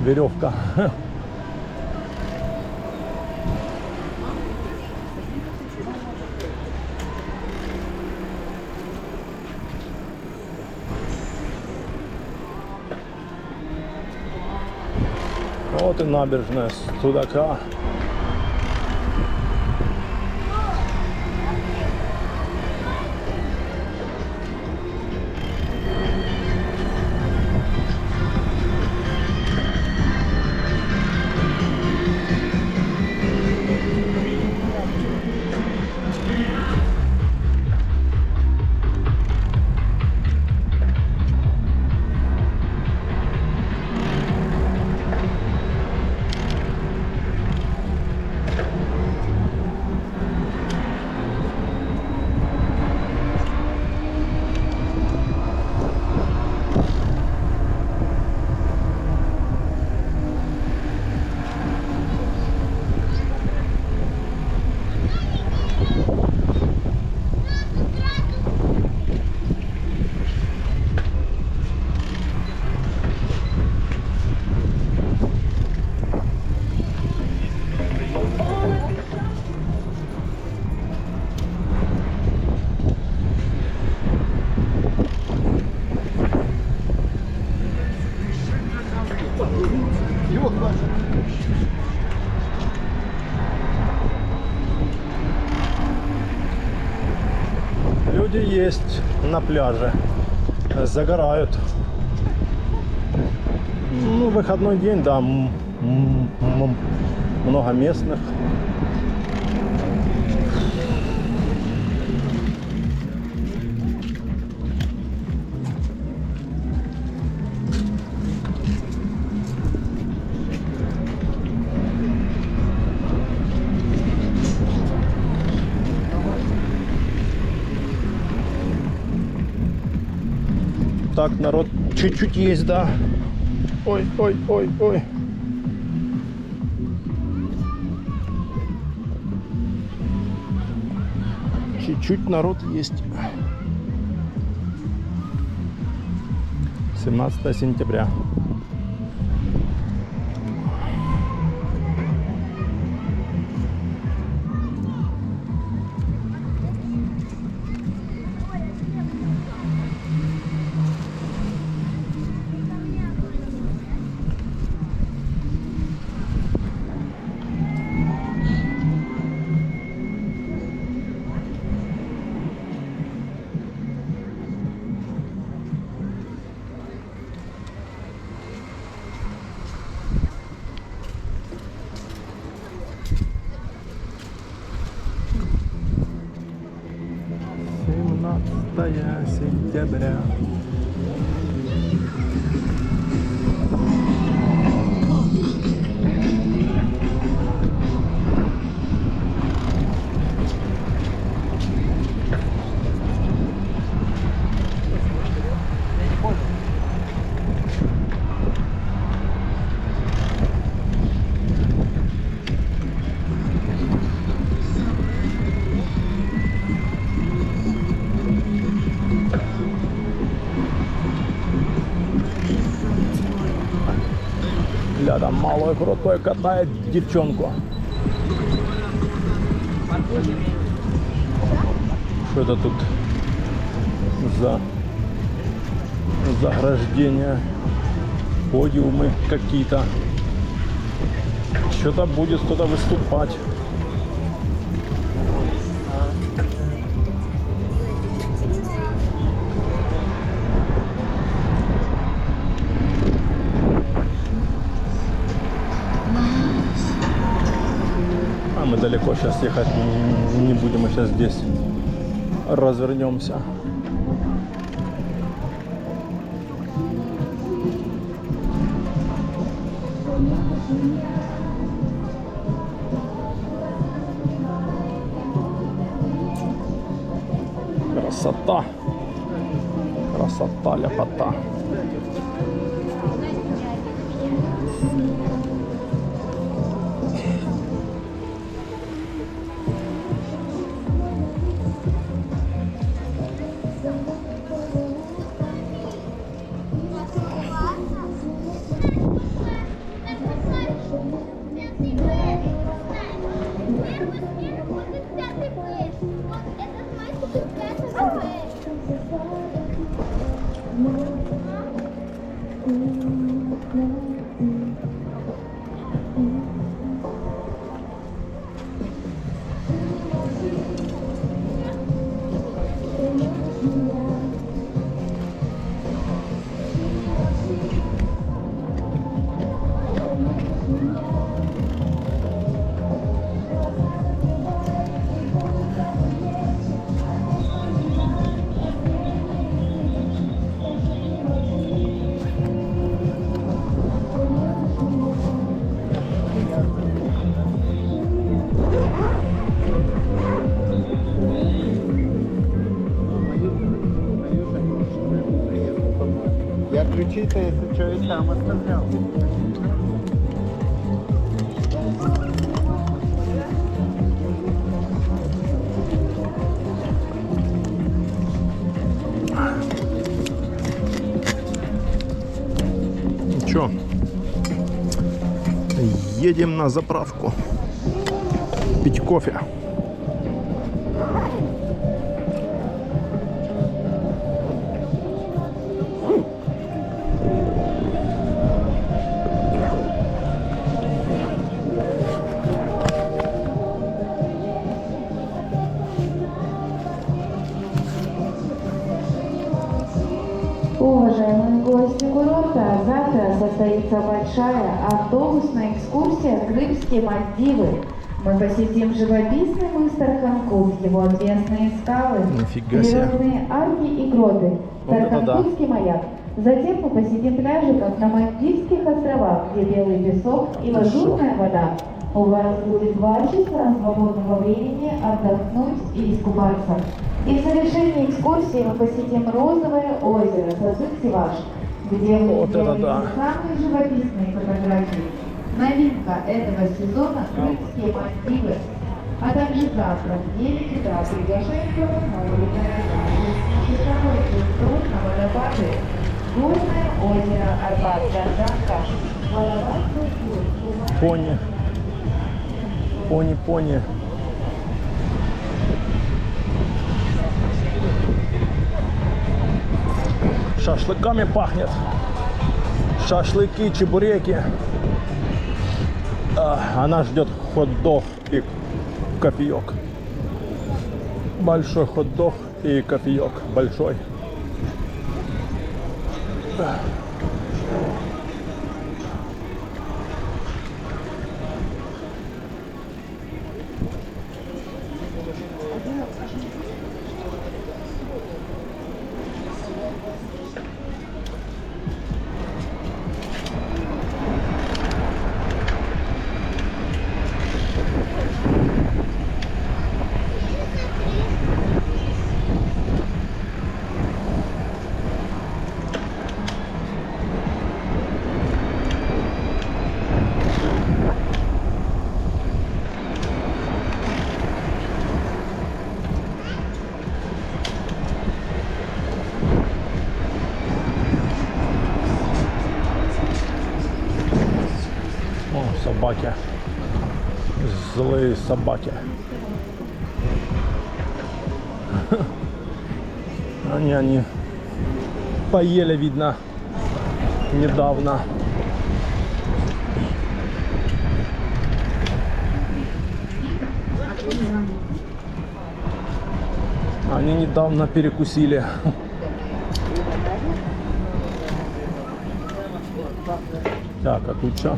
веревка. Вот и набережная Судака. Люди есть на пляже, загорают. Ну, выходной день, да, много местных. Так, народ чуть-чуть есть, да. Ой, ой, ой, ой. Чуть-чуть народ есть. 17 сентября. Сентября. Там малой крутой катает девчонку. Что это тут за заграждения, подиумы какие-то? Что-то будет кто-то выступать. Мы далеко сейчас ехать не будем, мы сейчас здесь развернемся. Красота, красота, ляпота. Я ключи-то, если что, и там оставлял. Чё? Едем на заправку пить кофе. Уважаемые гости курорта, завтра состоится большая автобусная экскурсия в Крымские Мальдивы. Мы посетим живописный мыс Тарханкут, его отвесные скалы, Нифига себе. природные арки и гроты, Вот это да. Тарханкутский маяк. Затем мы посетим пляжи, как на Мальдивских островах, где белый песок и лазурная вода. У вас будет 2 часа свободного времени отдохнуть и искупаться. И в завершении экскурсии мы посетим Розовое озеро Сазык-Севаш, где мы Вот это сделаем да. самые живописные фотографии. Новинка этого сезона – Крымские Мальдивы. А также завтра в 9 утра приглашаем вас на улицу часовой круиз на водопады. Горное озеро Арбат-Дарданка. Водопад культуры. Пони. Пони. Шашлыками пахнет. Шашлыки, чебуреки. Она ждет хот-дог и кофеек. Большой хот-дог и кофеек. Большой. Собаки. Злые собаки. Они поели, видно, недавно. Они недавно перекусили. Так, а тут что?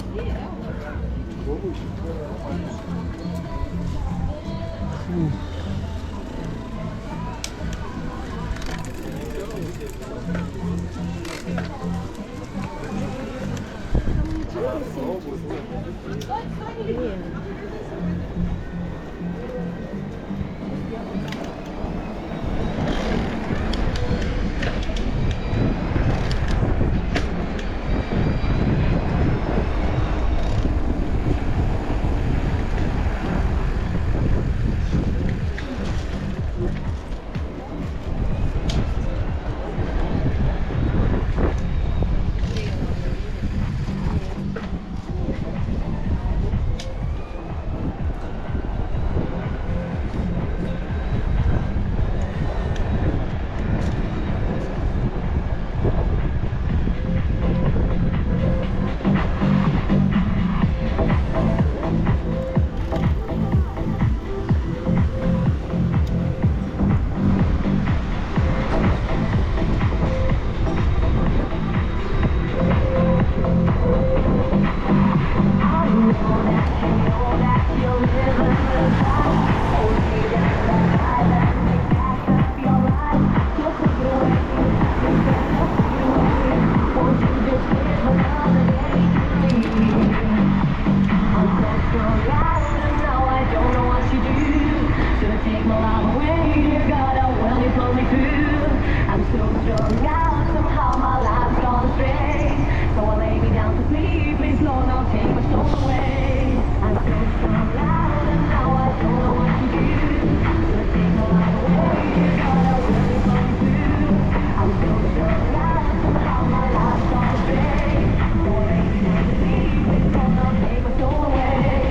my way. God, oh, well, you pulled me through. I'm so strung out, somehow my life's gone astray. So I lay me down to sleep. Please, Lord, don't take my soul away. I'm so strung out, and now I don't know what to do. But take my life away. God, oh, well, you pulled me through. I'm so strung out, somehow my life's gone astray. So I lay me down to sleep. Please, Lord, don't take my soul away.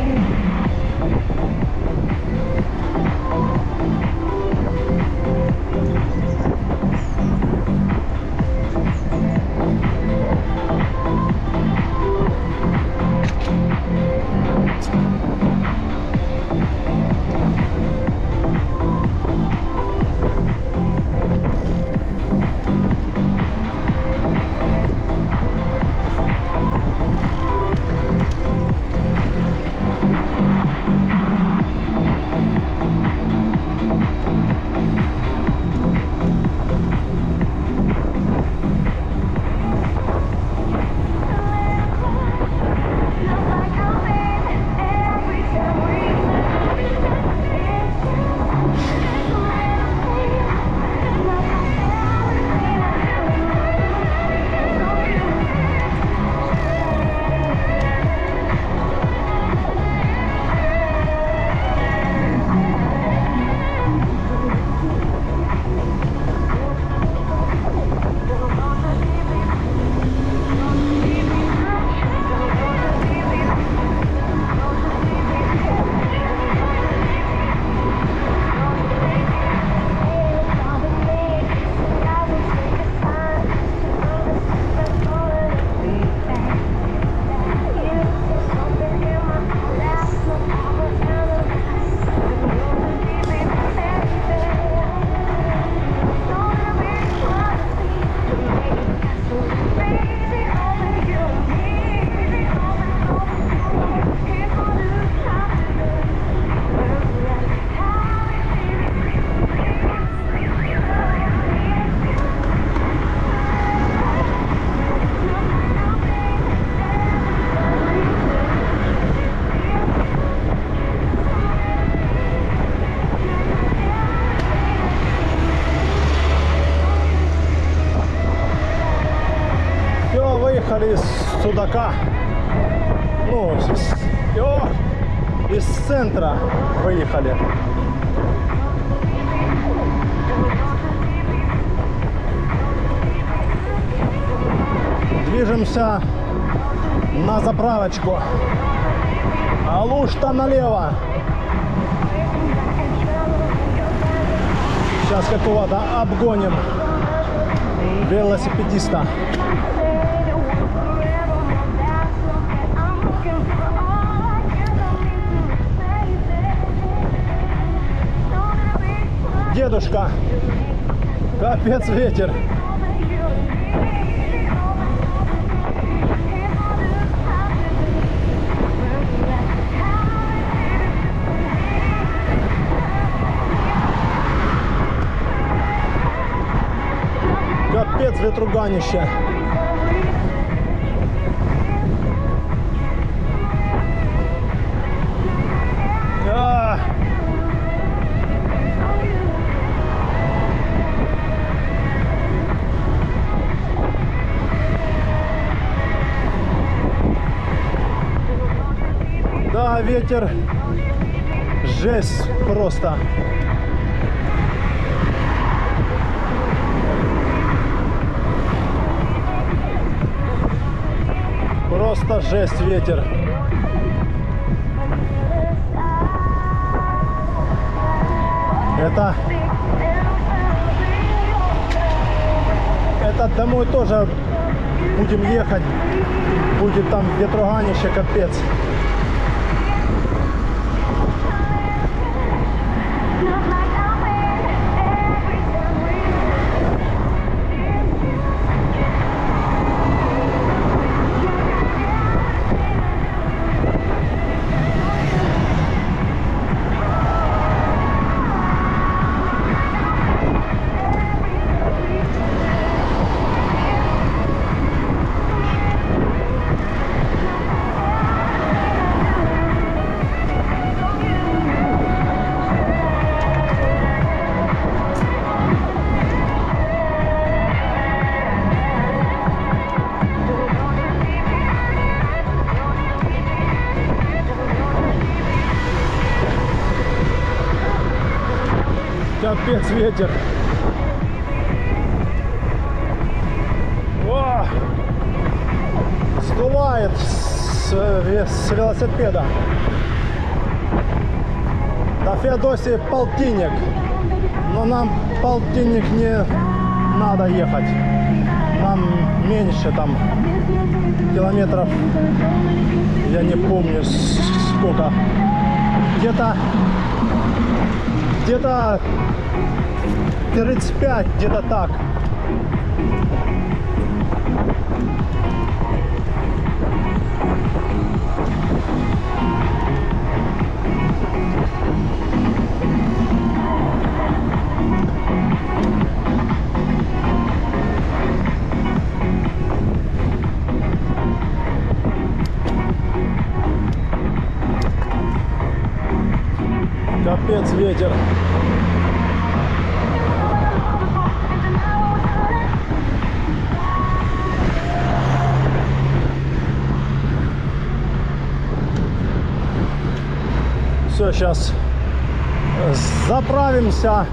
Выехали из Судака, ну, из центра выехали. Движемся на заправочку. Алушта налево. Сейчас какого-то обгоним велосипедиста. Дедушка, капец ветер. Капец ветруганище. Да, ветер, жесть просто. Просто жесть ветер. Это домой тоже будем ехать. Будет там ветруганище капец. Капец ветер. О! Сдувает с велосипеда. До Феодосии полтинник. Но нам полтинник не надо ехать. Нам меньше там километров. Я не помню сколько. Где-то 35, где-то так. Капец ветер. Все, сейчас заправимся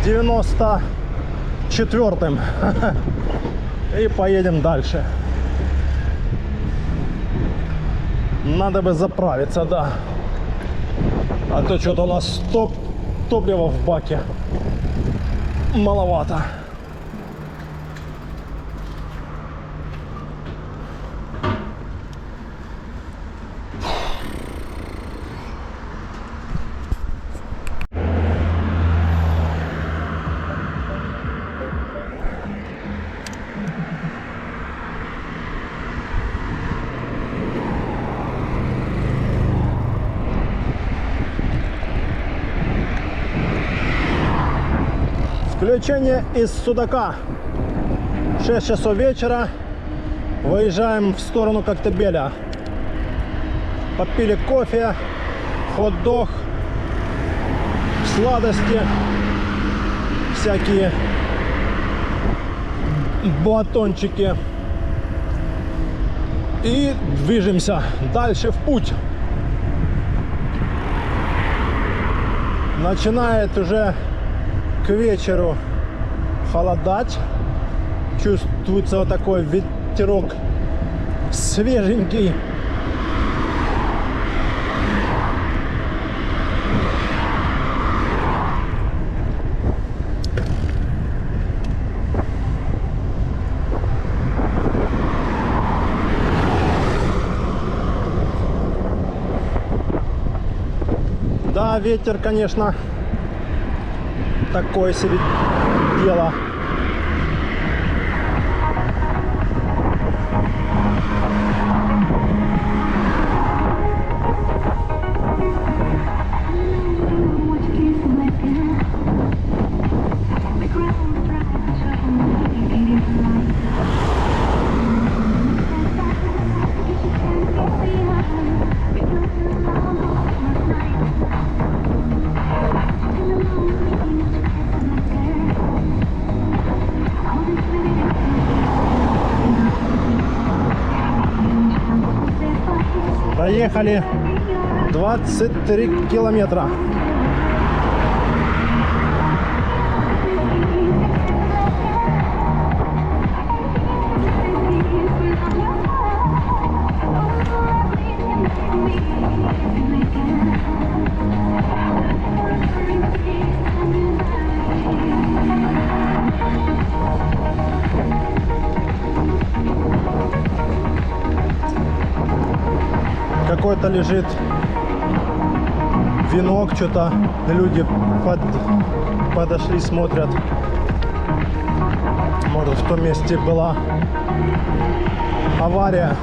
94-м и поедем дальше. Надо бы заправиться, да. А то что-то у нас топлива в баке маловато. Включение из Судака. 6 часов вечера. Выезжаем в сторону Коктебеля. Попили кофе, хот-дог, сладости, всякие батончики. И движемся дальше в путь. Начинает уже к вечеру холодать. Чувствуется вот такой ветерок свеженький. Да, ветер, конечно, такое себе дело. Проехали 23 километра. Какой-то лежит венок, что-то люди подошли, смотрят. Может, в том месте была авария.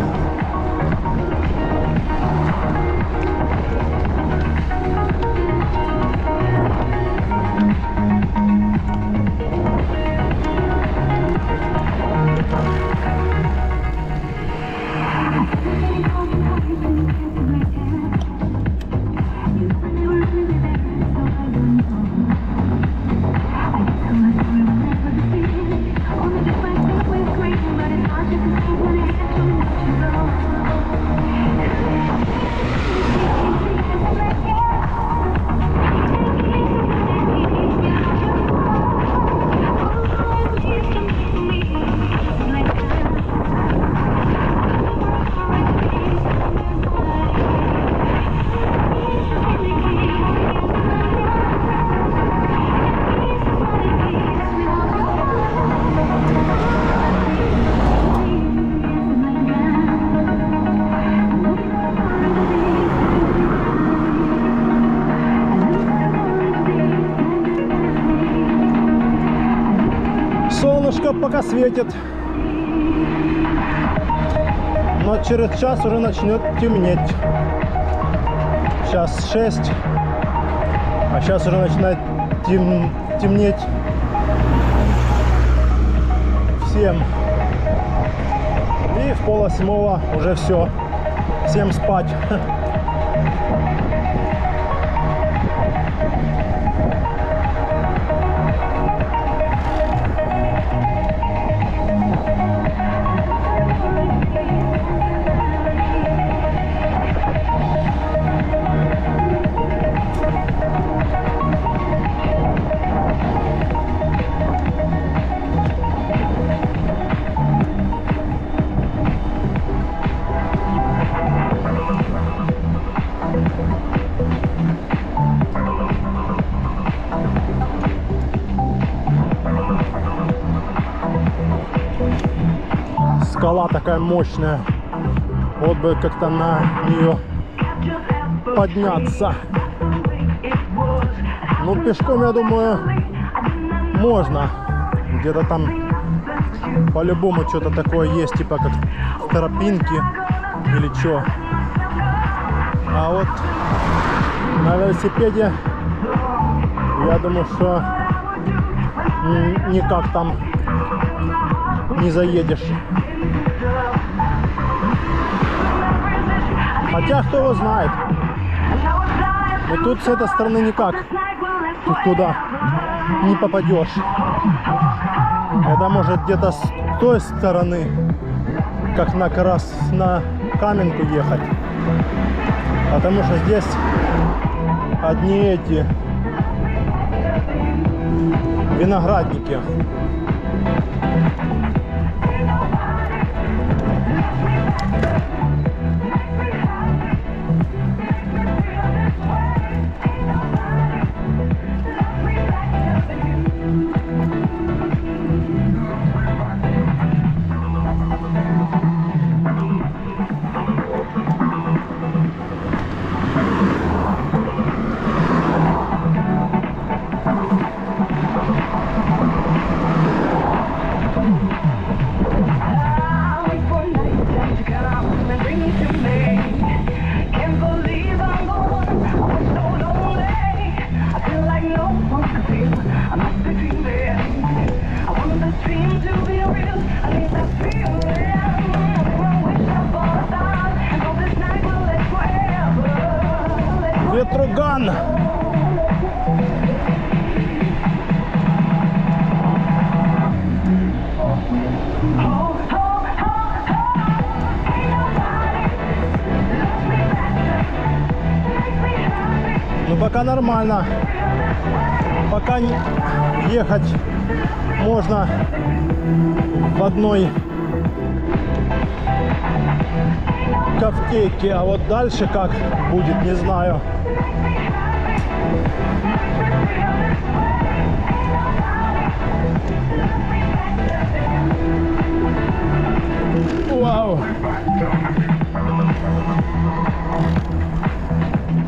Солнышко пока светит. Но через час уже начнет темнеть. Сейчас 6. А сейчас уже начинает темнеть в 7. И в 7:30 уже все. Всем спать. Скала такая мощная. Вот бы как-то на нее подняться. Ну, пешком, я думаю, можно. Где-то там по-любому что-то такое есть, типа как тропинки или что. А вот на велосипеде, я думаю, что никак там не заедешь. Хотя, кто его знает. Но тут с этой стороны никак. Тут туда не попадешь. Это может где-то с той стороны, как на Каменку ехать. Потому что здесь одни эти виноградники. Ветруган! Ну пока нормально. Пока ехать можно в одной ковтейке, а вот дальше как будет, не знаю. Вау!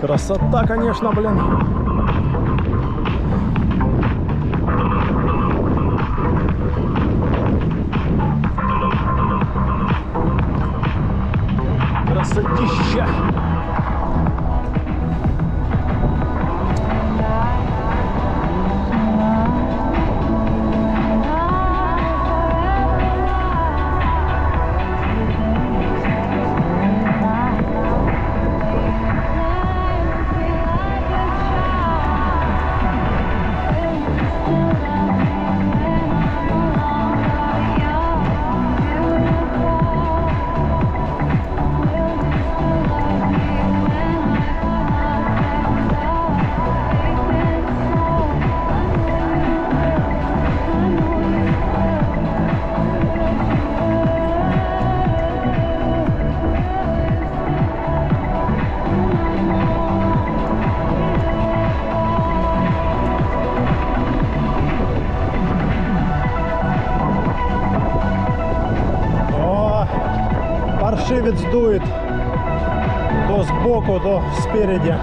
Красота, конечно, блин. Красотища. Паршивец дует то сбоку, то спереди.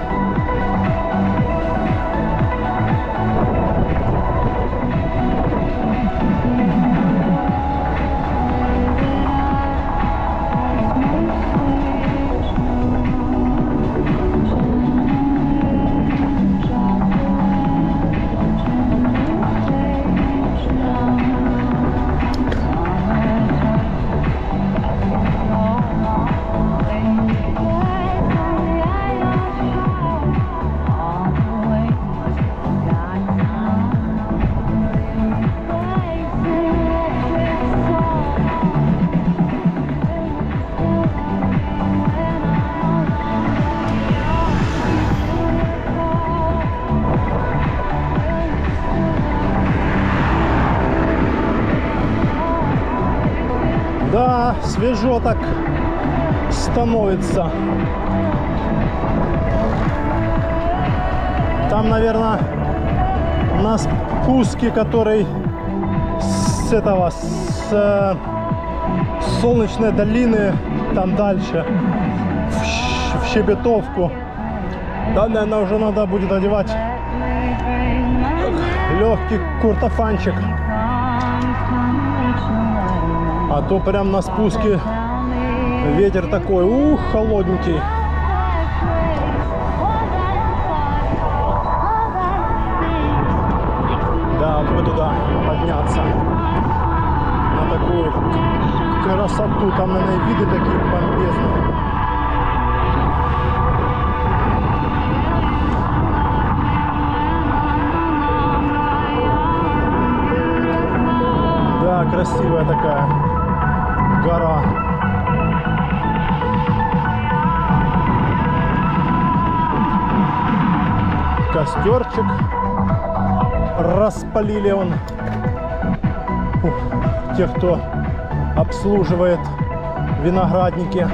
свежо так становится. Там, наверное, на спуске, который с этого, с Солнечной долины, там дальше, в Щебетовку. Да, наверное, уже надо будет одевать легкий куртофанчик. А то прям на спуске ветер такой, холодненький. Да, вот бы туда подняться. На такую красоту. Там, наверное, виды такие бомбезные. Да, красивая такая гора. Костерчик распалили он. Тех, кто обслуживает виноградники.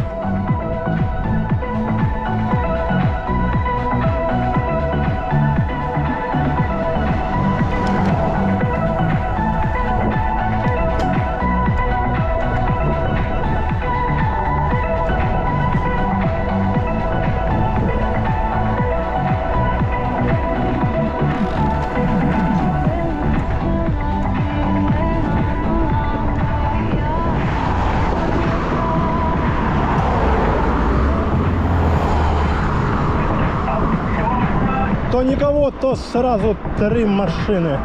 То никого, то сразу 3 машины.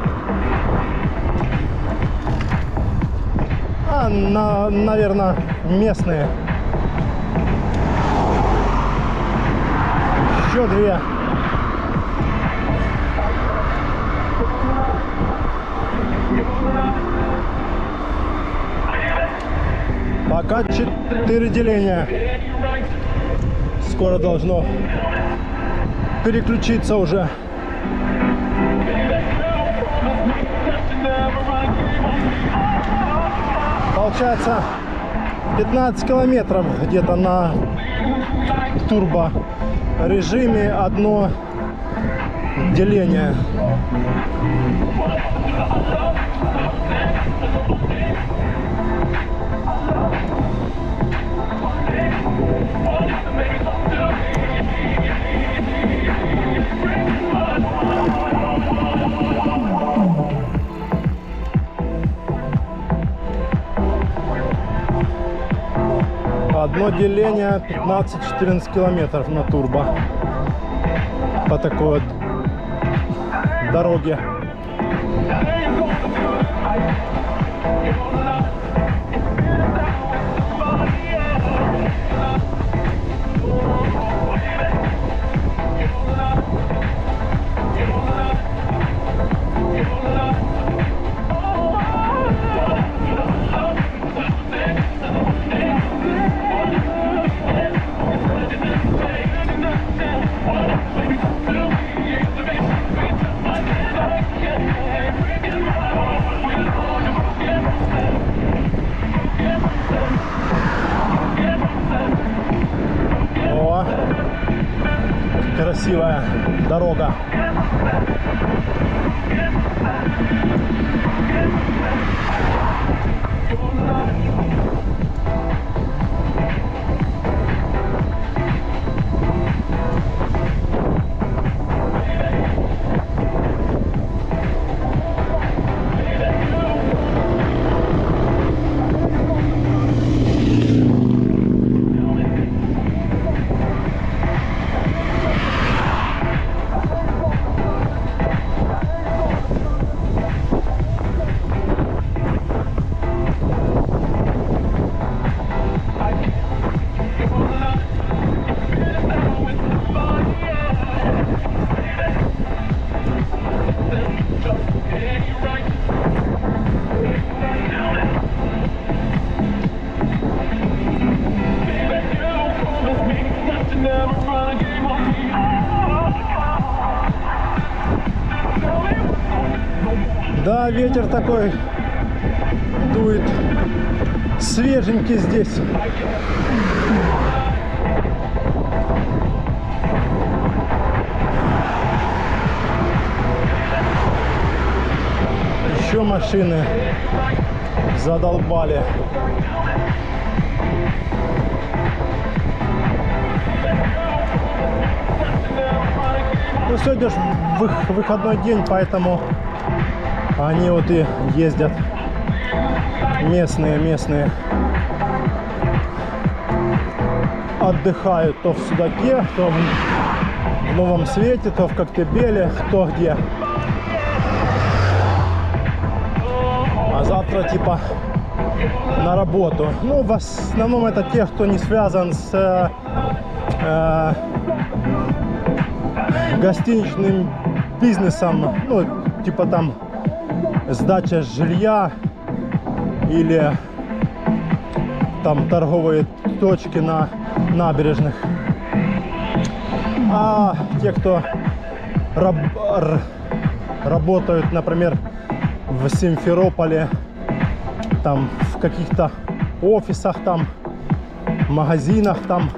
Наверное, местные. Еще 2. Пока 4 деления. Скоро должно переключиться уже. Получается 15 километров где-то на турбо режиме, одно деление. Одно деление 15-14 километров на турбо по такой вот дороге. Красивая дорога. Да, ветер такой дует свеженький здесь. Еще машины задолбали. Ну, сегодня же выходной день, поэтому они вот и ездят. Местные отдыхают то в Судаке, то в Новом Свете, то в Коктебеле, кто где. А завтра типа на работу. Ну, в основном это те, кто не связан с гостиничным бизнесом, ну, типа там сдача жилья или там торговые точки на набережных. А те, кто работают, например, в Симферополе, там в каких-то офисах, там магазинах, там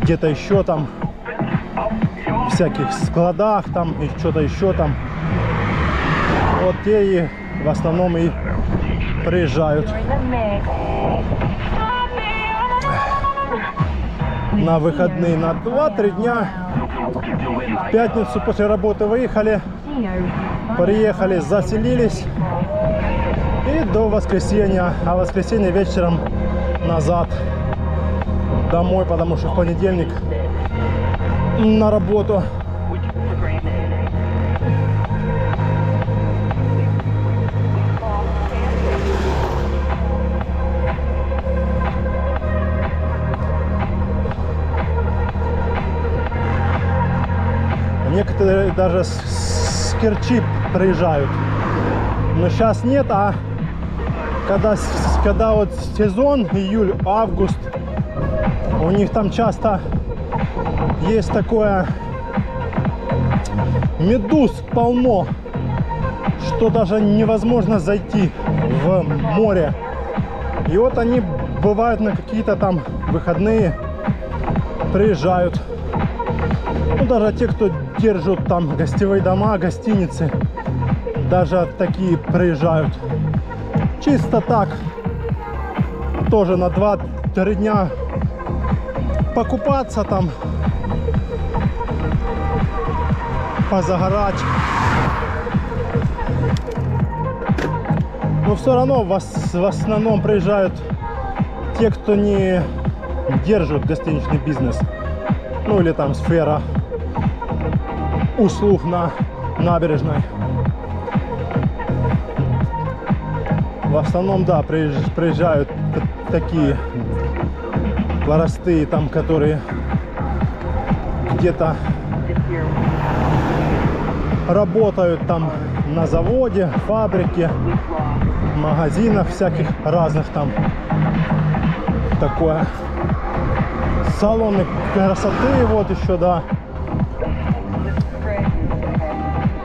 где-то еще там всяких складах, там и что-то еще там, вот те и в основном и приезжают на выходные на 2-3 дня. В пятницу после работы выехали, приехали, заселились и до воскресенья, а в воскресенье вечером назад домой, потому что в понедельник на работу. Некоторые даже с Керчи приезжают. Но сейчас нет, а когда вот сезон, июль, август, у них там часто есть такое, медуз полно, что даже невозможно зайти в море. И вот они бывают на какие-то там выходные, приезжают. Ну, даже те, кто держат там гостевые дома, гостиницы, даже такие приезжают. Чисто так, тоже на 2-3 дня покупаться там, позагорать. Но все равно в основном приезжают те, кто не держит гостиничный бизнес. Ну или там сфера услуг на набережной. В основном, да, приезжают такие простые, там, которые где-то работают там на заводе, фабрике, магазинах всяких разных там. Такое. Салоны красоты, вот еще, да.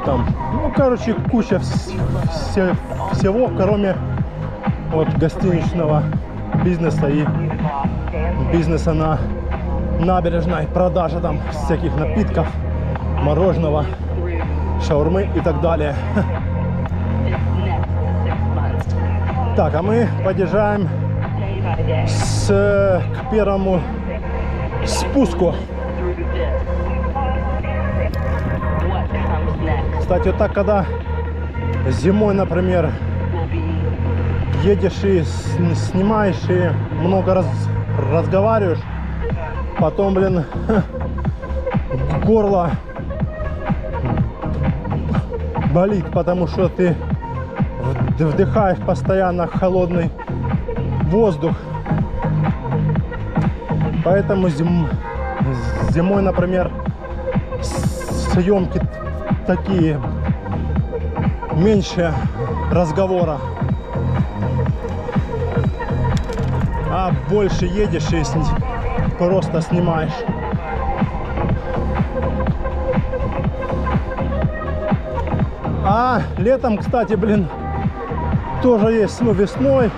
Там, ну, короче, куча всего, кроме вот гостиничного бизнеса и бизнеса на набережной, продажа там всяких напитков, мороженого, шаурмы и так далее. Так, а мы подъезжаем к первому спуску. Кстати, вот так, когда зимой, например, едешь и снимаешь и много разговариваешь, потом, блин, горло болит, потому что ты вдыхаешь постоянно холодный воздух. Поэтому зимой, например, съемки такие, меньше разговора, а больше едешь и просто снимаешь. А летом, кстати, блин, тоже есть, ну, весной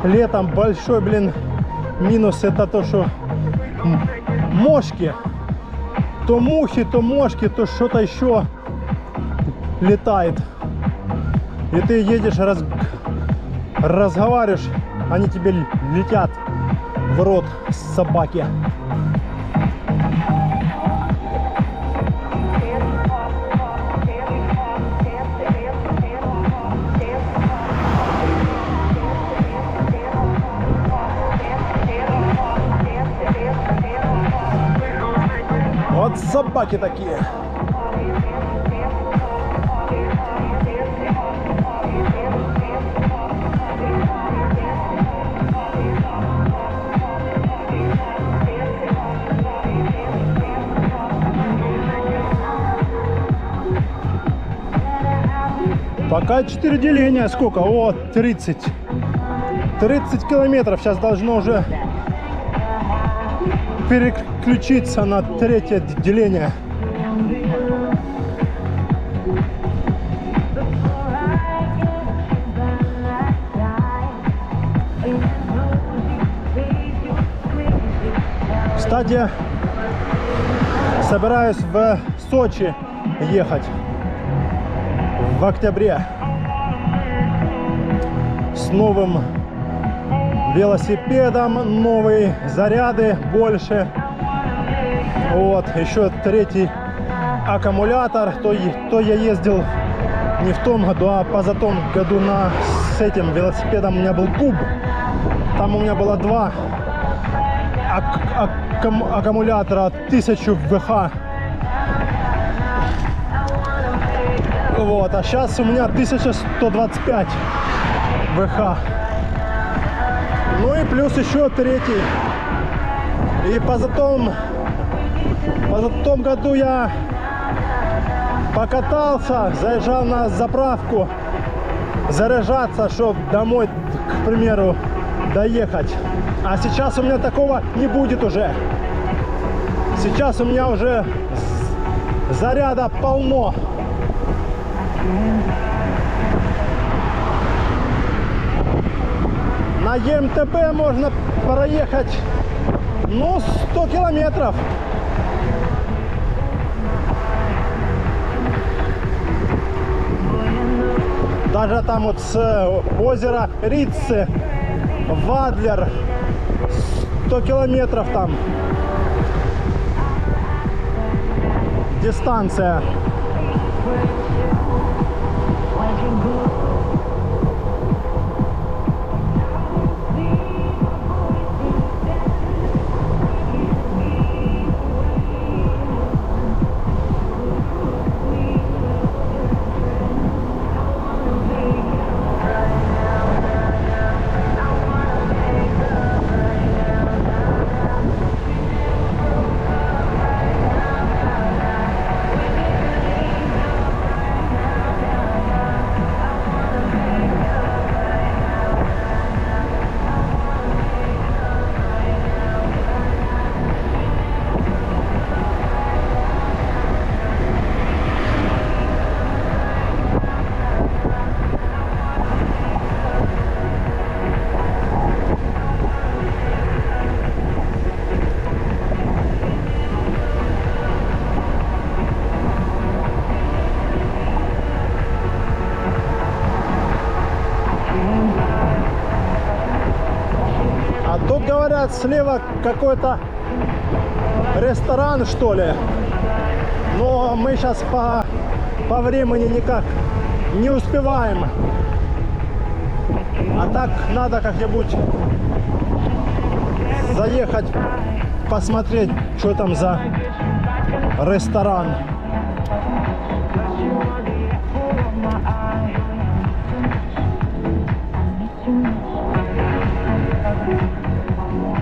летом большой, блин, минус это то, что мошки. То мухи, то мошки, то что-то еще летает. И ты едешь, разговариваешь, они тебе летят в рот собаки. Вот собаки такие. Пока 4 деления. Сколько? О, 30. 30 километров. Сейчас должно уже переключиться на третье деление. Кстати, собираюсь в Сочи ехать в октябре с новым велосипедом, новые заряды больше. Вот, еще третий аккумулятор. То я ездил не в том году, а позатом году с этим велосипедом у меня был куб. Там у меня было два аккумулятора 1000 ВХ. Вот, а сейчас у меня 1125 ВХ. Ну и плюс еще третий. И позатом году я покатался, заезжал на заправку заряжаться, чтобы домой, к примеру, доехать. А сейчас у меня такого не будет уже. Сейчас у меня уже заряда полно. На ЕМТБ можно проехать, ну, 100 километров. Даже там вот с озера Ритцы в Адлер 100 километров там дистанция. Говорят, слева какой-то ресторан, что ли. Но мы сейчас по времени никак не успеваем. А так надо как-нибудь заехать, посмотреть, что там за ресторан.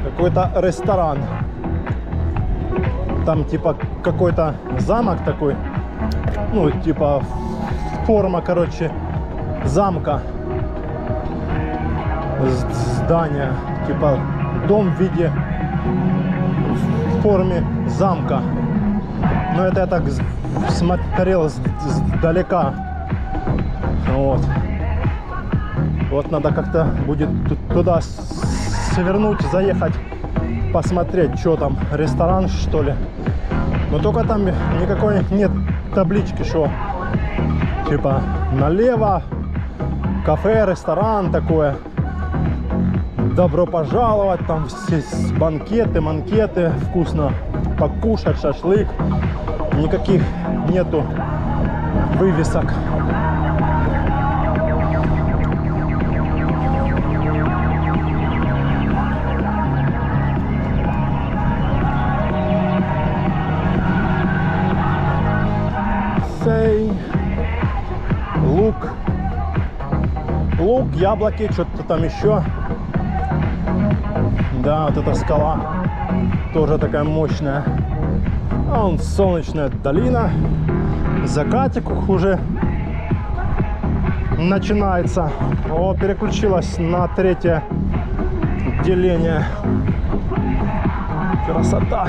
Какой-то ресторан. Там типа какой-то замок такой. Ну, типа форма, короче, замка. Здание. Типа дом в виде, в форме замка. Но это я так смотрел сдалека. Вот. Вот надо как-то будет туда свернуть, заехать, посмотреть, что там, ресторан что ли. Но только там никакой нет таблички, что типа налево, кафе, ресторан такое. Добро пожаловать, там все банкеты, манкеты, вкусно покушать, шашлык. Никаких нету вывесок. Лук, яблоки, что-то там еще. Да, вот эта скала тоже такая мощная. А вон солнечная долина. Закатик уже начинается. О, переключилась на третье деление. Красота.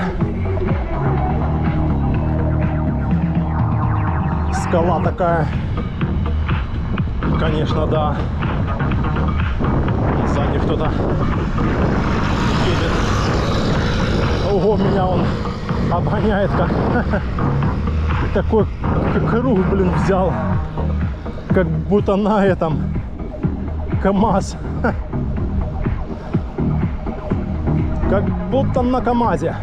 Скала такая. Конечно, да. Сзади кто-то едет. Ого, меня он обгоняет как. Такой круг, блин, взял. Как будто на этом КамАЗ. Как будто на КамАЗе.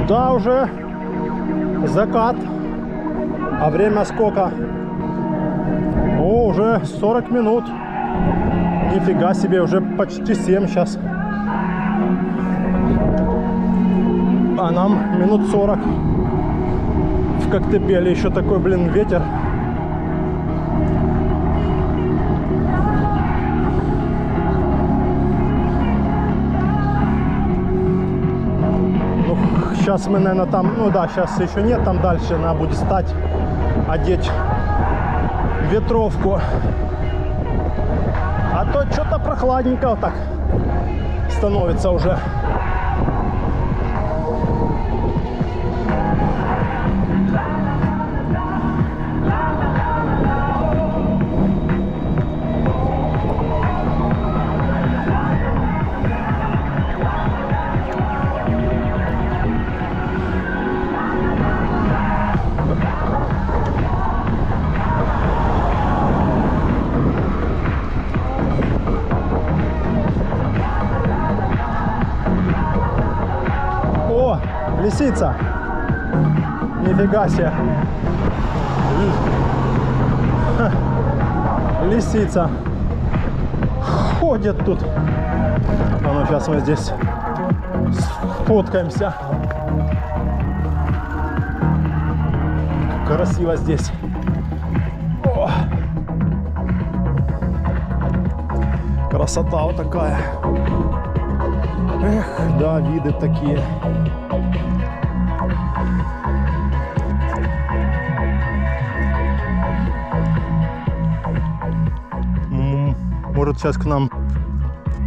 Да, уже закат. А время сколько? О, уже 40 минут. Нифига себе, уже почти 7 сейчас. А нам минут 40 в Коктебеле. Еще такой, блин, ветер. Ну, сейчас мы, наверное, там... Ну да, сейчас еще нет, там дальше надо будет встать, одеть ветровку. А то что-то прохладненько вот так становится уже. Лисица. Нифига себе. Лисица. Ходит тут. А ну сейчас мы здесь сфоткаемся. Красиво здесь. О! Красота вот такая. Эх, да, виды такие. Может, сейчас к нам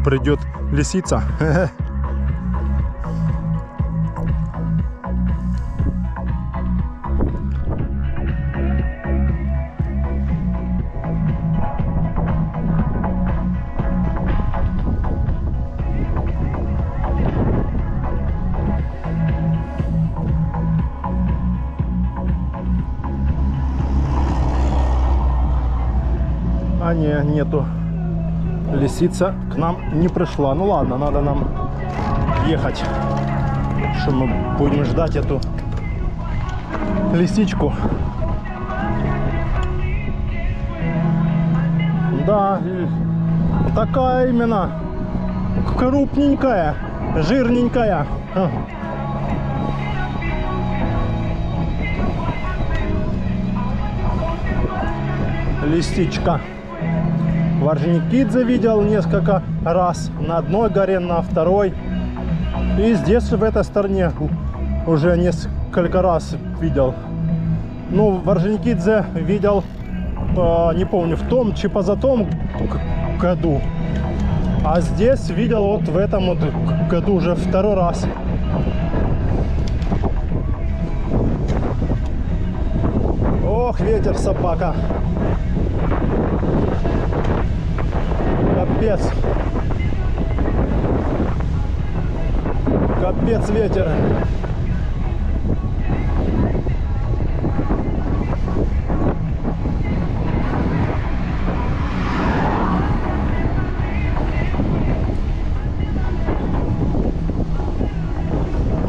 придет лисица. А не, нету. Лисица к нам не пришла. Ну ладно, надо нам ехать. Что мы будем ждать эту лисичку. Да, такая именно крупненькая, жирненькая. Лисичка. В Орджоникидзе видел несколько раз, на одной горе, на второй. И здесь, в этой стороне, уже несколько раз видел. Ну, в Орджоникидзе видел, не помню, в том, чи позатом году. А здесь видел вот в этом вот году уже второй раз. Ох, ветер, собака. Капец. Капец ветер.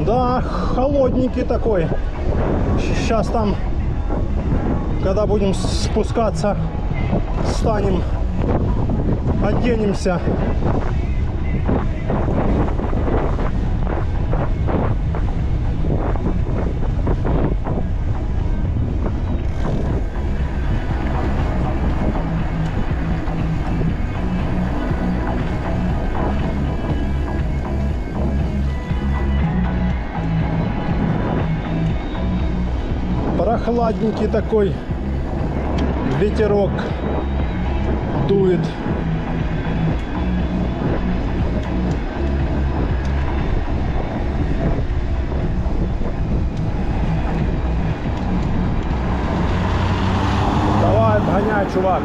Да, холодненький такой. Сейчас там, когда будем спускаться, встанем, оденемся. Прохладненький такой ветерок дует. Давай, обгоняй, чувак.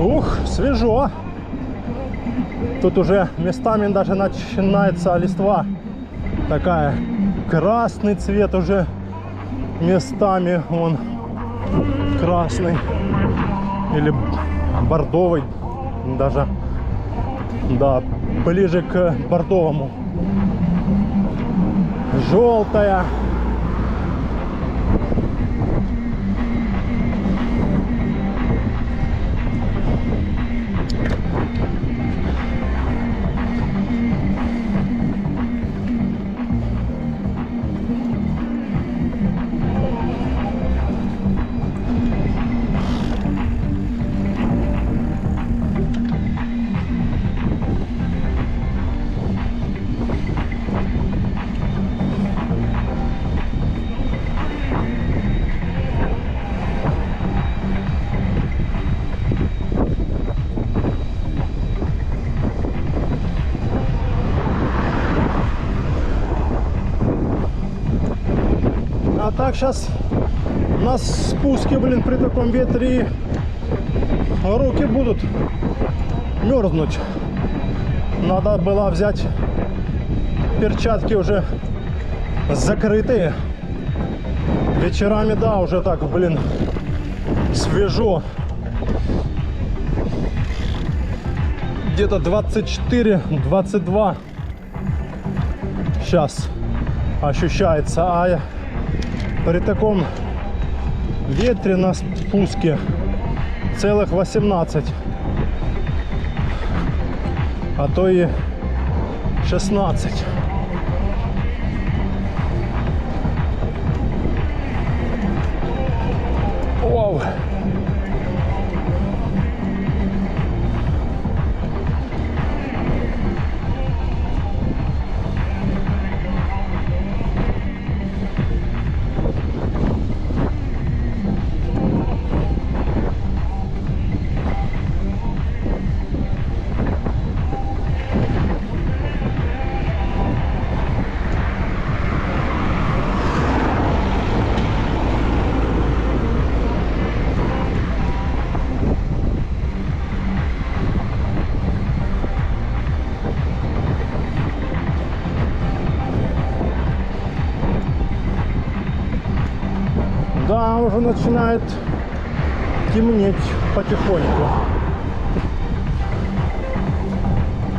Ух, свежо. Тут уже местами даже начинается листва такая. Красный цвет уже местами, он красный или бордовый даже. Да, ближе к бордовому. Желтая. А так сейчас на спуске, блин, при таком ветре руки будут мерзнуть. Надо было взять перчатки уже закрытые. Вечерами, да, уже так, блин, свежо. Где-то 24-22 сейчас ощущается. А при таком ветре на спуске целых 18, а то и 16. Вау! Да, уже начинает темнеть потихоньку.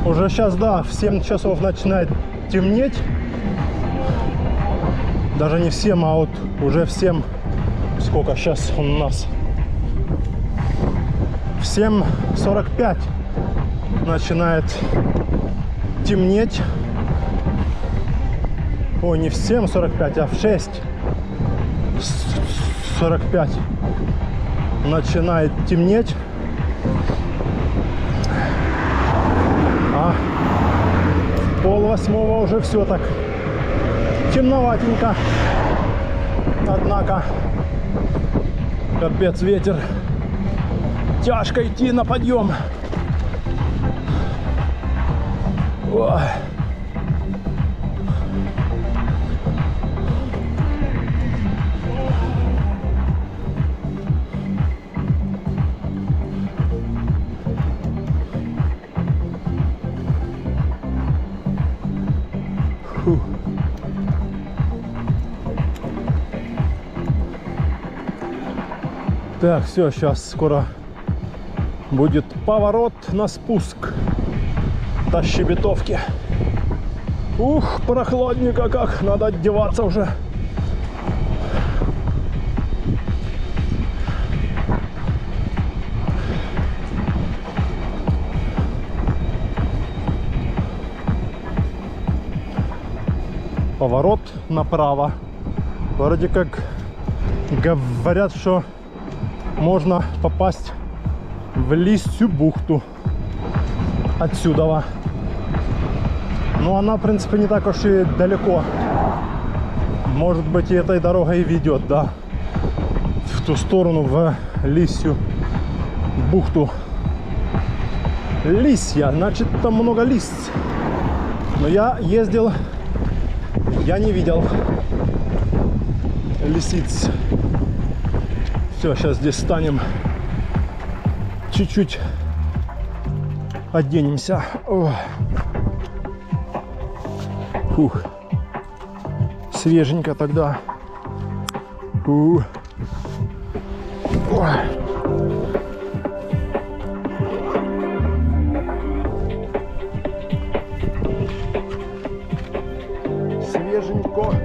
Уже сейчас, да, в 7 часов начинает темнеть. Даже не в 7, а вот уже в 7. Сколько сейчас у нас? В 7:45 начинает темнеть. Ой, не в 7:45, а в 6:45 начинает темнеть. А в 7:30 уже все так темноватенько. Однако, капец ветер. Тяжко идти на подъем. Ой. Фу. Так, все, сейчас скоро будет поворот на спуск до Щебетовки. Ух, прохладненько как, надо одеваться уже. Поворот направо. Вроде как говорят, что можно попасть в Лисью бухту отсюда. Но она, в принципе, не так уж и далеко. Может быть, и этой дорогой ведет, да, в ту сторону, в Лисью бухту. Лисья, значит, там много лис. Но я ездил, я не видел лисиц. Все, сейчас здесь станем, чуть-чуть оденемся. Ох. Фух. Свеженько тогда. Ой. Свеженько.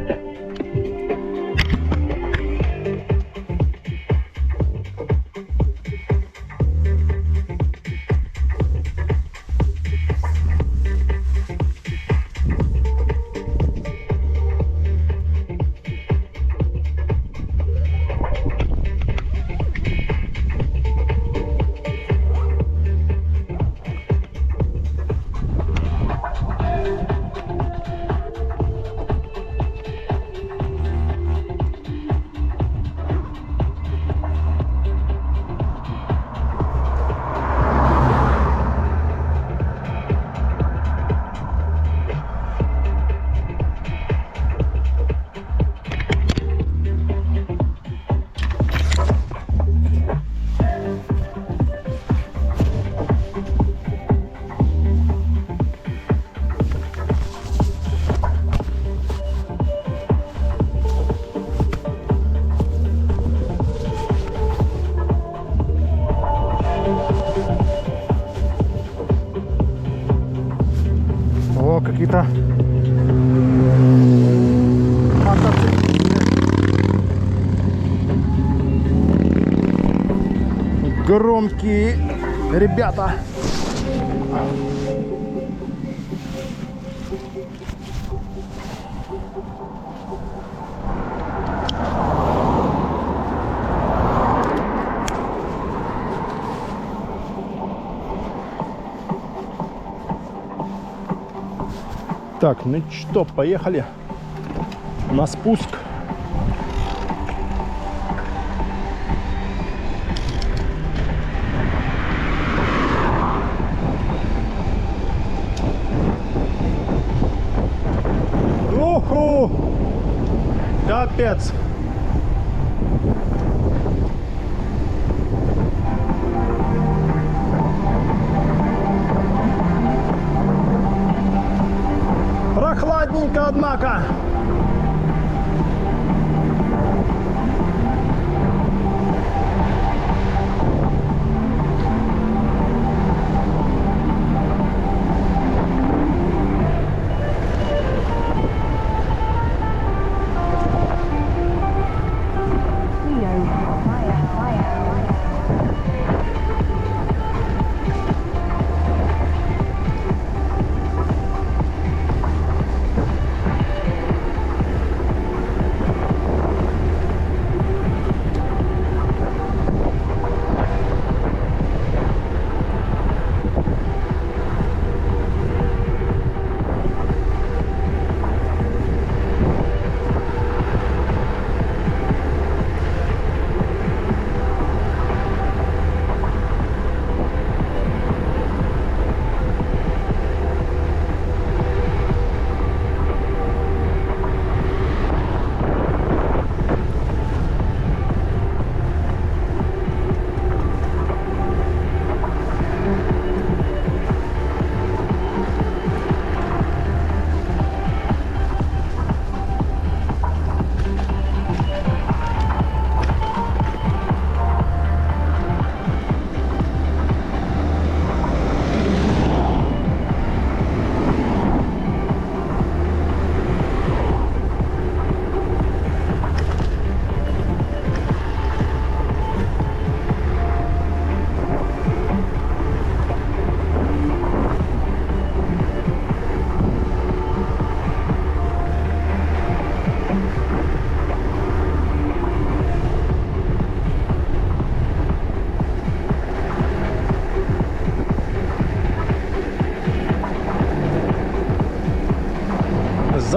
Какие-то мотоциклисты. Громкие ребята. Так, ну что, поехали на спуск. Уху! Капец! Прохладненько, однако.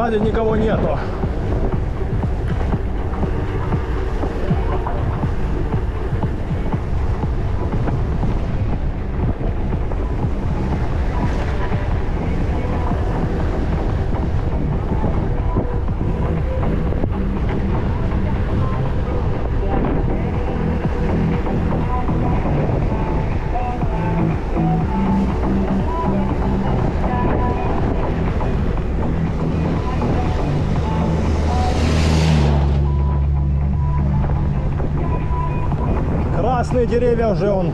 Сзади никого нету. Красные деревья уже он.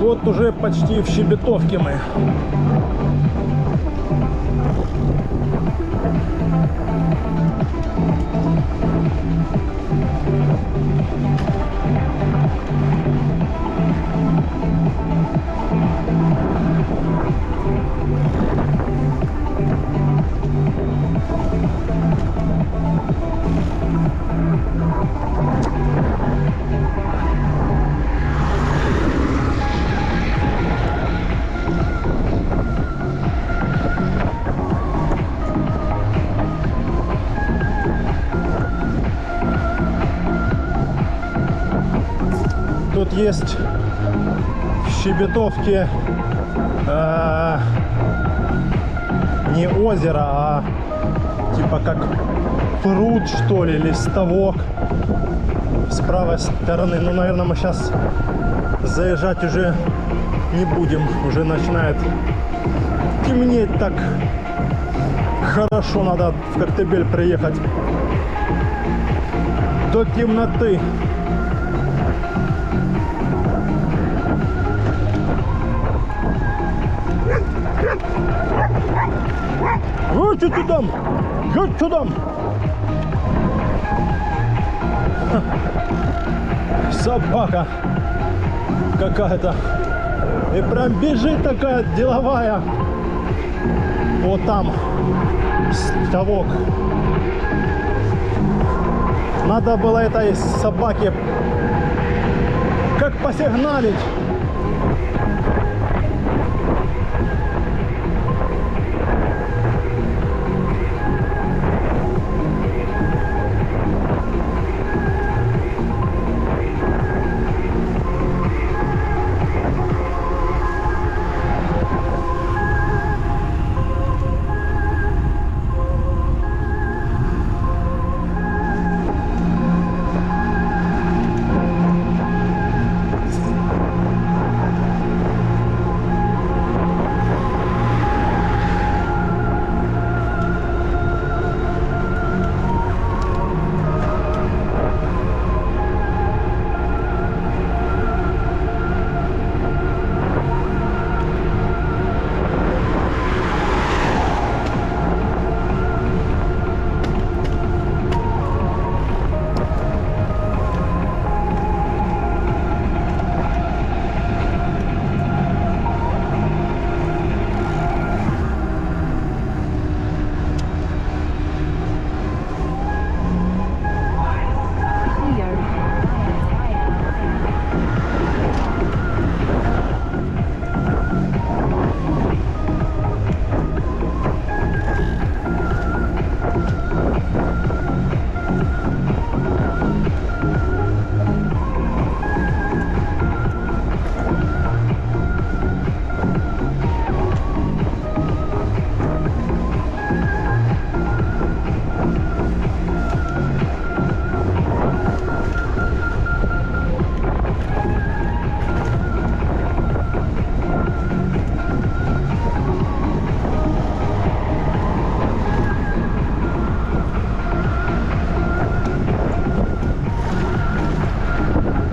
вот уже почти в Щебетовке мы. Тут есть в Щебетовке не озеро, а типа как пруд, что ли, или ставок с правой стороны. Ну, наверное, мы сейчас заезжать уже не будем. Уже начинает темнеть так. Хорошо, надо в Коктебель приехать до темноты. Вот что там? Вот что там? Ха. Собака какая-то. И прям бежит такая деловая. Вот там ставок. Надо было этой собаке как посигналить.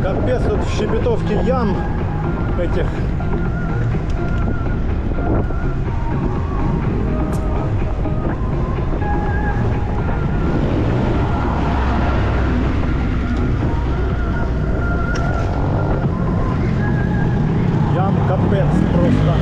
Капец, тут в Щебетовке ям этих. Ям капец просто.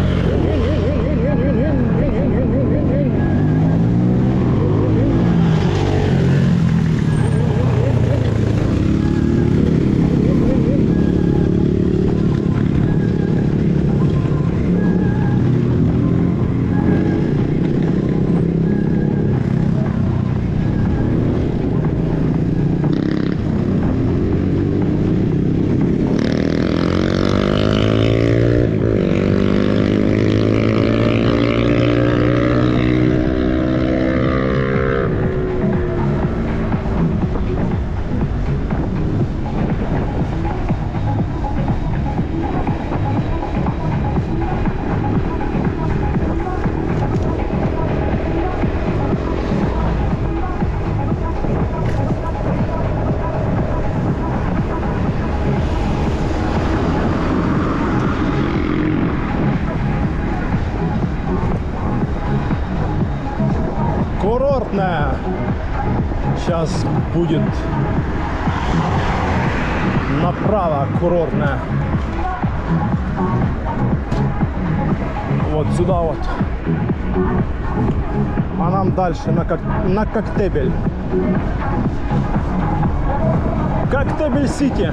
курортная. Сейчас будет направо курортная. Вот сюда вот. А нам дальше на Коктебель. Коктебель-Сити.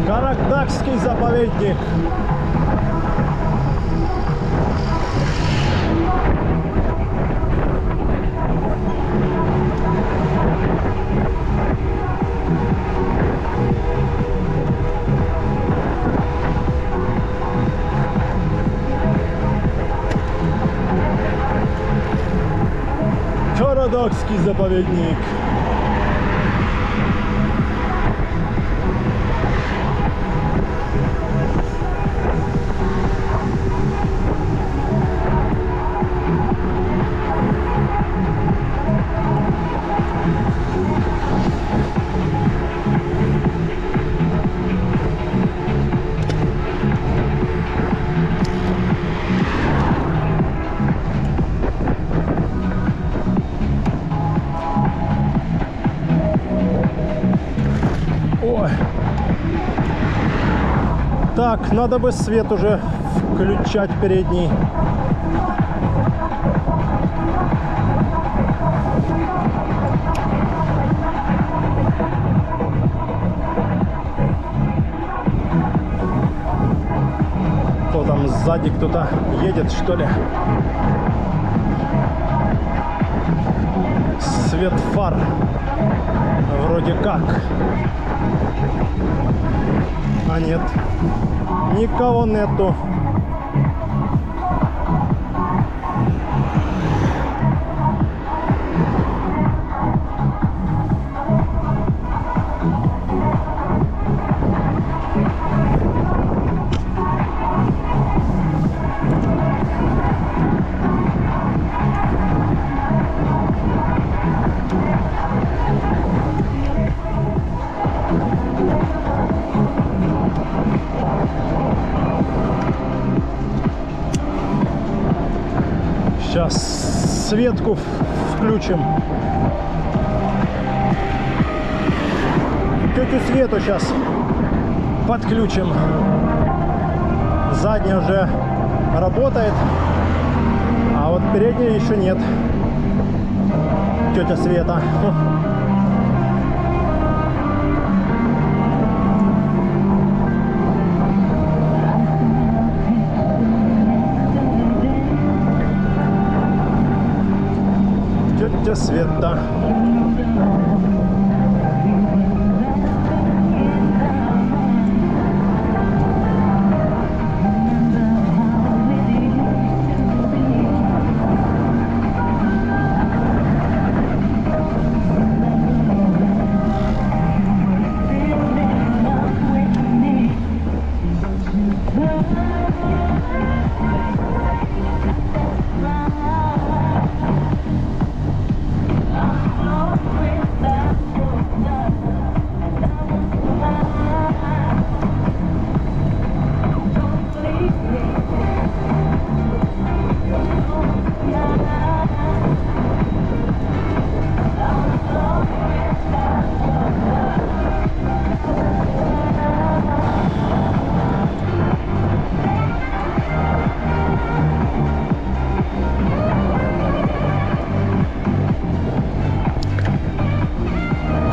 Каракдакский заповедник. Каракдакский заповедник. Ой. Так, надо бы свет уже включать передний. Кто там сзади, кто-то едет, что ли? Свет фар. Вроде как. А нет, никого нету. Сейчас светку включим. Тетю Свету сейчас подключим. Задняя уже работает, а вот передняя еще нет. Тетя Света. Тетя Света.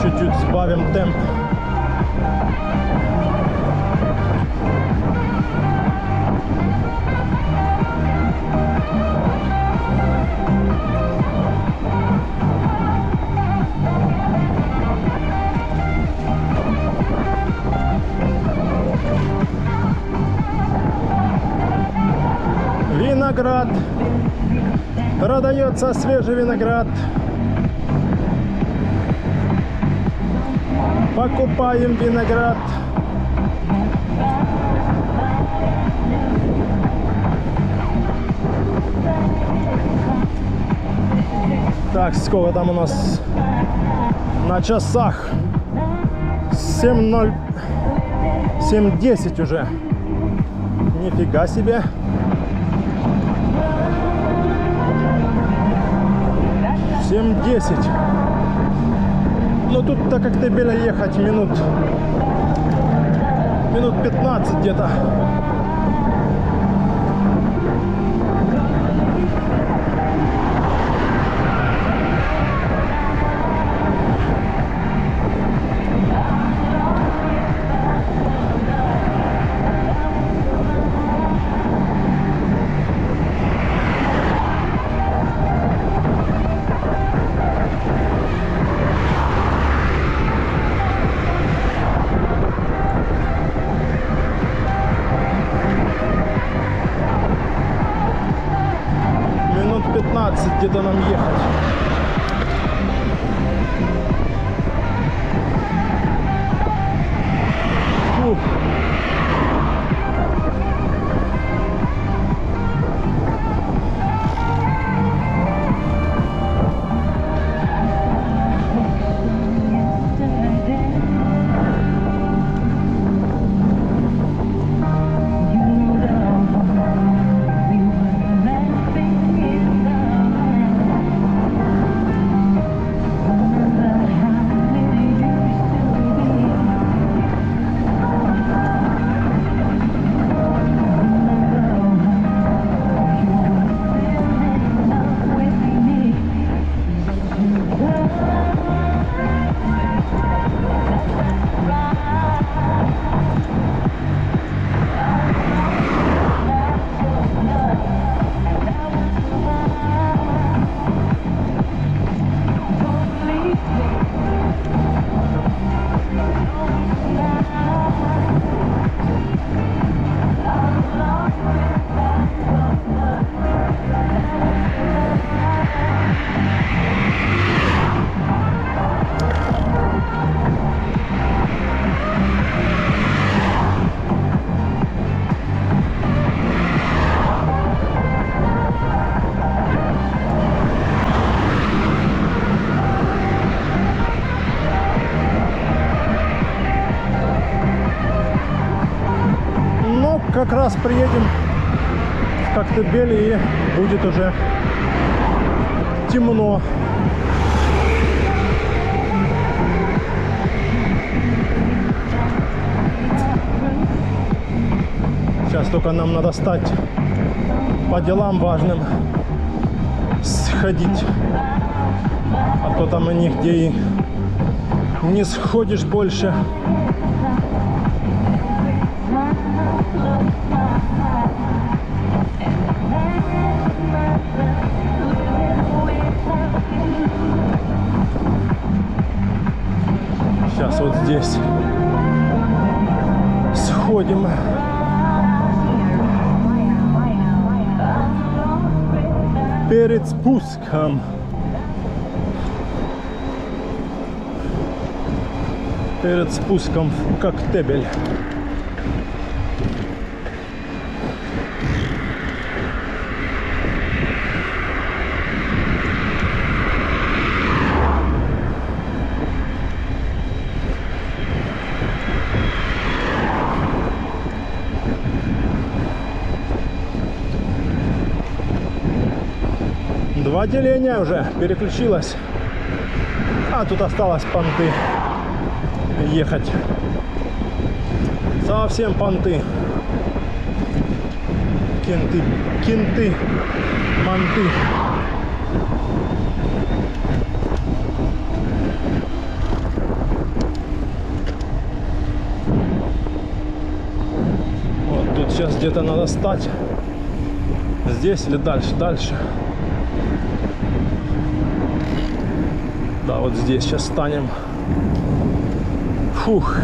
Чуть-чуть сбавим темп. виноград. Продается свежий виноград. Покупаем виноград. Так, сколько там у нас на часах? 7:0, 7:10 уже. Нифига себе. Семь 10. Ну тут так как ты Беля ехать минут 15 где-то. Минут 15 где-то нам ехать. Фух. Как раз приедем в Коктебель и будет уже темно. Сейчас только нам надо стать по делам важным сходить, а то там и нигде и не сходишь больше. Сейчас вот здесь сходим. Перед спуском. Перед спуском в Коктебель. Два деления уже переключилось. А тут осталось понты ехать. Совсем понты. Кенты, манты. Вот тут сейчас где-то надо стать. Здесь или дальше. Да, вот здесь сейчас станем. Фух.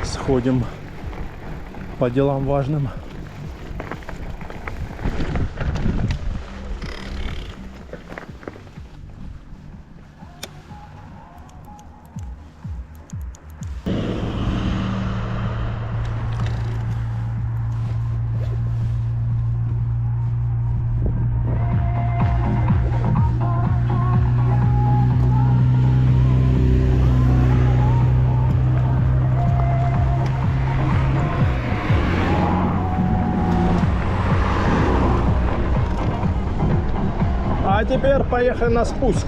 Сходим по делам важным. А теперь поехали на спуск.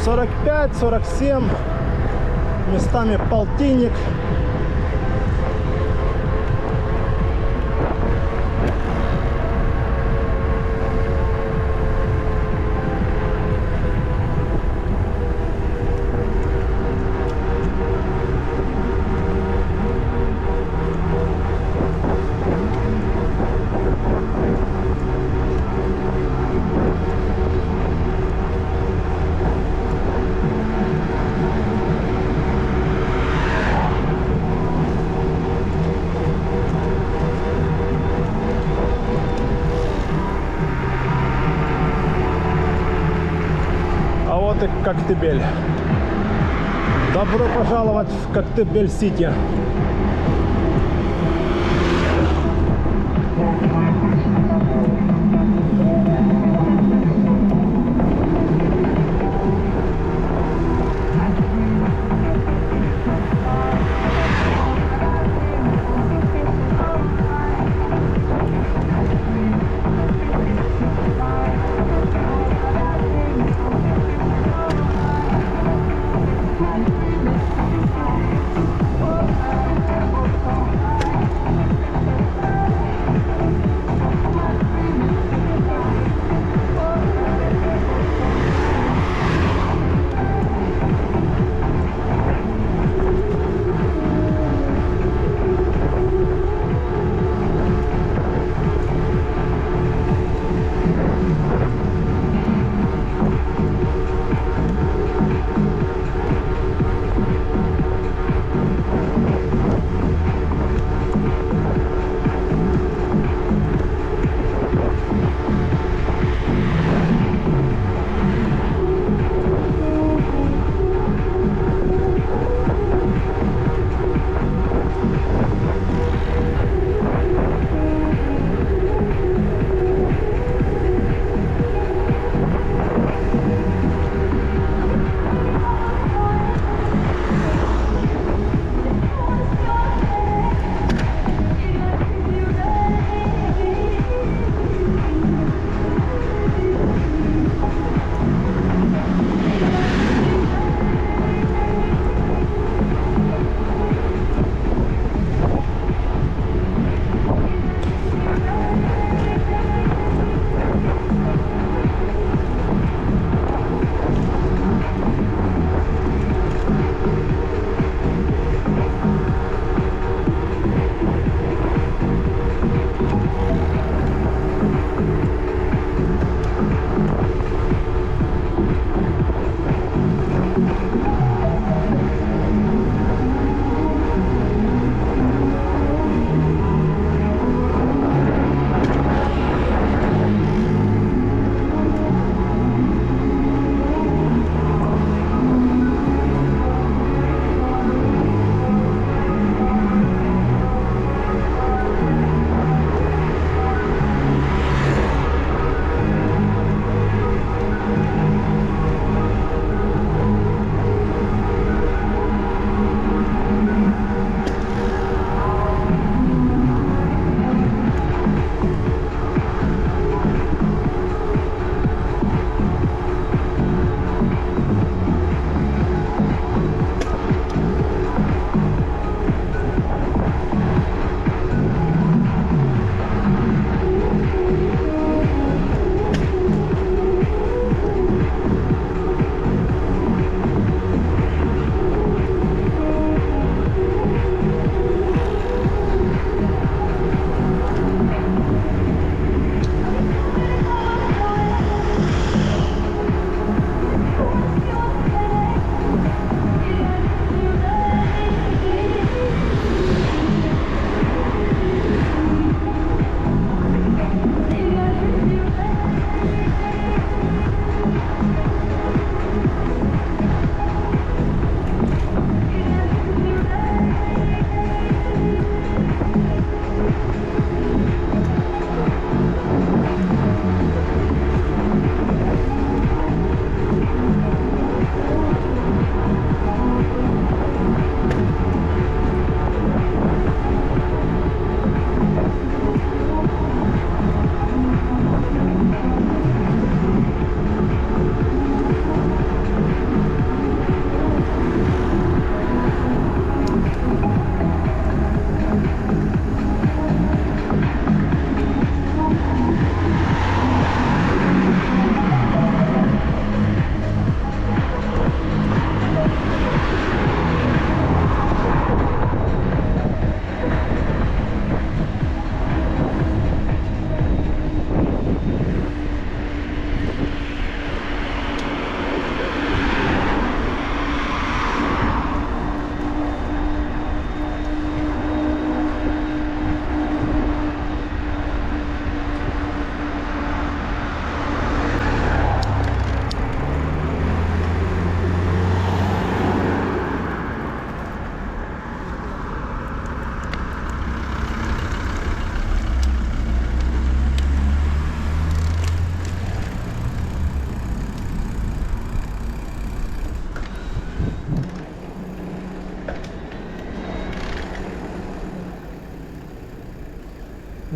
Сорок пять, 47, местами полтинник. Вот и Коктебель. Добро пожаловать в Коктебель-Сити.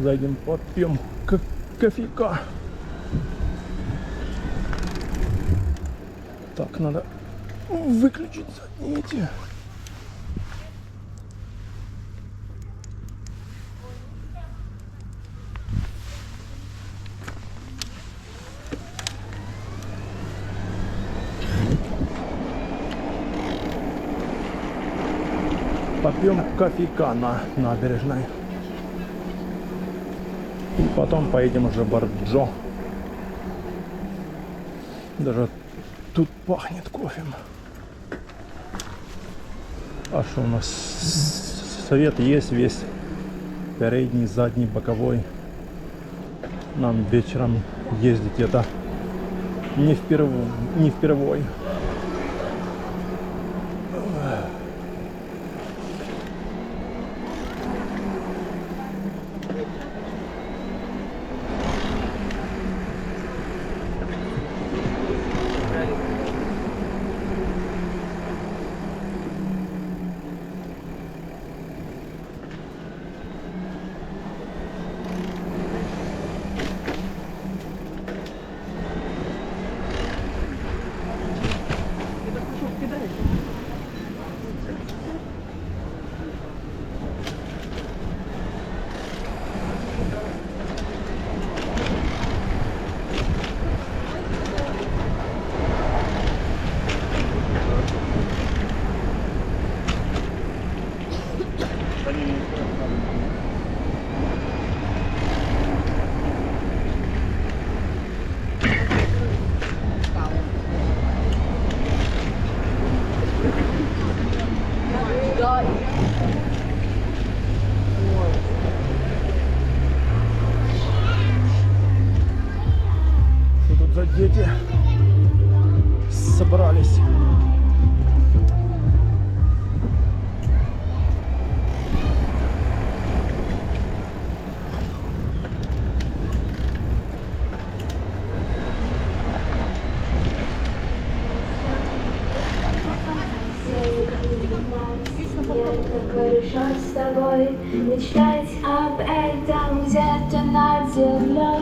Зайдем, попьем кофейка. Так, надо выключить задние эти. Попьем кофейка на набережной. И потом поедем уже в Борджо. Даже тут пахнет кофе. А что у нас? Совет есть весь. Передний, задний, боковой. Нам вечером ездить это не впервой. Что тут за дети собрались? Решать с тобой, мечтать об этом где-то над землей.